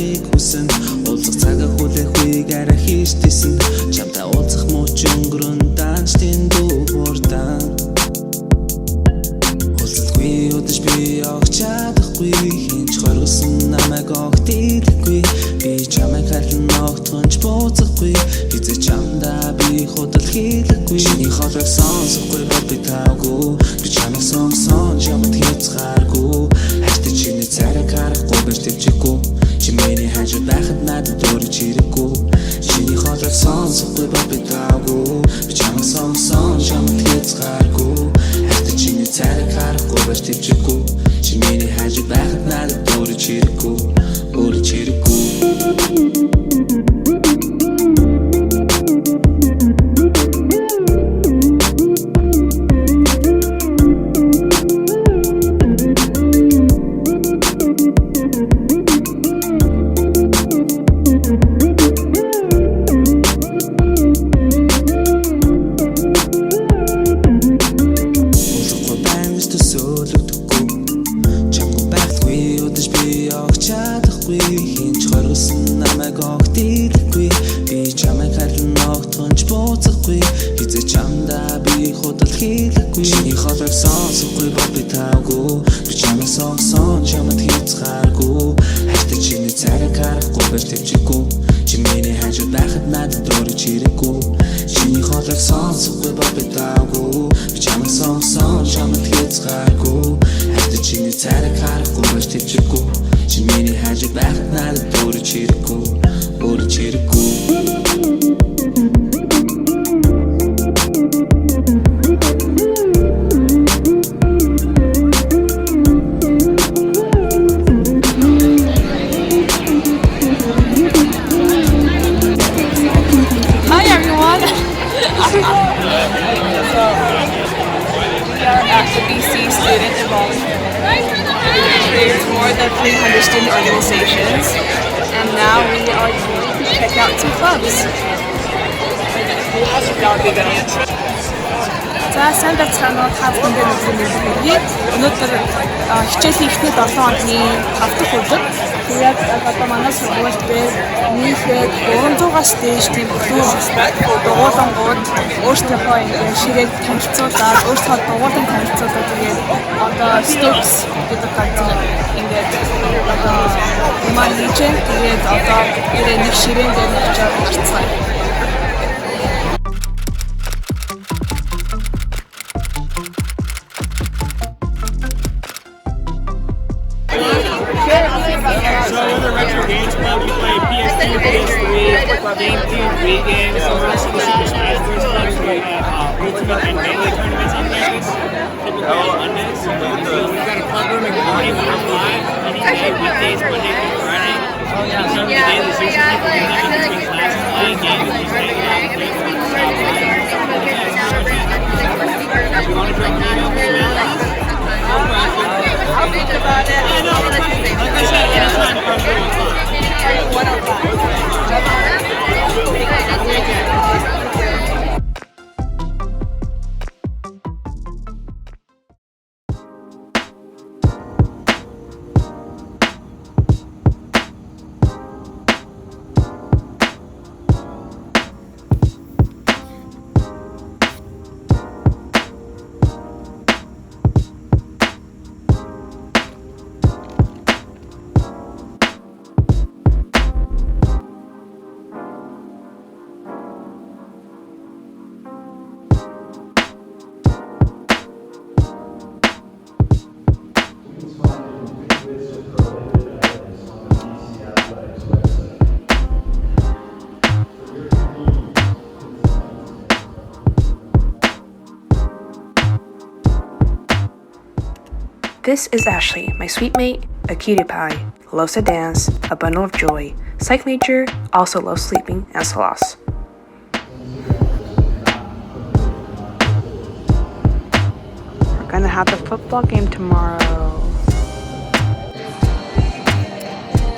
байхыг хүсэн уулзах цагаа хүлээх үеийг арай хийжтэйсэн чамтай уулзах мууч өнгөрөн даанчтын дүүрдан уулзалгүй удаж би явах чадахгүй хинч хоргосон намайг огт идэхгүй би чамайг хайлан огтхонч бууцахгүй хизээ чамдаа би худал хийлэхгүй чиний хоолойг сонсохгүй бол би таагүй би чамайг сонсон чамд хязгааргүй хайртай чиний царайг харахгүй байж төвчгүй чи миний хажууд байхад надад дөрөж хэрэггүй чиний хоолойг сонсохгүй бол би таагүй би чамайг сонсон чамд хязгааргүй хайртай чиний царайг харахгүй байж төвчгүй чи миний хажууд байхад надад дөрөж хэрэггүй өөрөж хэрэггүй Сайн байцгаана уу та бүхэнд мэдээлэл. Өнөөдөр хичээлийн эхний 7 хоногийн 5 дахь өдөр. Тэгээд одоо манай сургуульд нийлээд 400-аас дээш тийм дугуулангууд өөрсдийнхөө ширээг танилцуулаад өөрсдөө дугуулан танилцуулаад тэгээд одоо Stokes гэдэг газар ингээд одоо маань хийжээ. Тэгээд одоо нэг ширээн дээр очиад гарцгаая. Game 2, 3 games, so we're also the Super Smash Bros. Clubs. We have ultimate and daily tournaments on campus, typically on Mondays. So we've got a club room in the morning when we're live, any day, weekdays, Monday through Friday. In terms of the daily social people can have in between classes, playing games, and just hanging out and playing fun stuff. You want to drop an email for Melanie? I'll think about it. Like I said, anytime from 1:05. This is Ashley, my sweet mate, a cutie pie, loves to dance, a bundle of joy, psych major, also loves sleeping, and sloths. We're gonna have the football game tomorrow.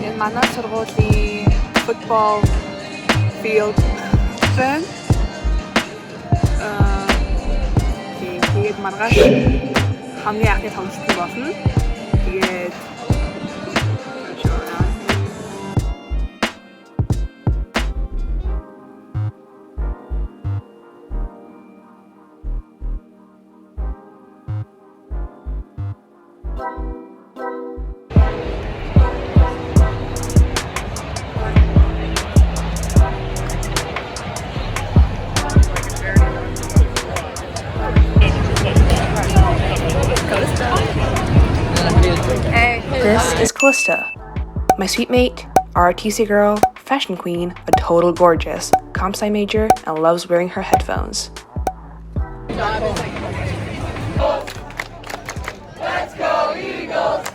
In манай сургуулийн football field fan. Тэгээд маргааш хамгийн анхны тоглолт болно. Тэгээд Callista. My sweet mate, ROTC girl, fashion queen, a total gorgeous, comp sci major, and loves wearing her headphones. Let's go Eagles!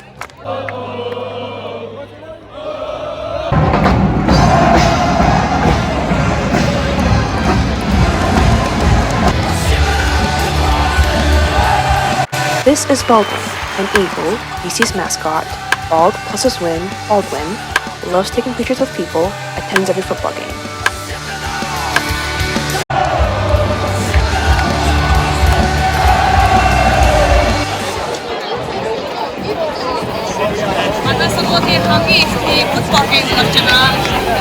This is Baldwin, an eagle, BC's mascot. Bald plus his win, Baldwin, loves taking pictures of people, attends every football game. манай сургуулийн хамгийн эхний футбол гейм болж байна.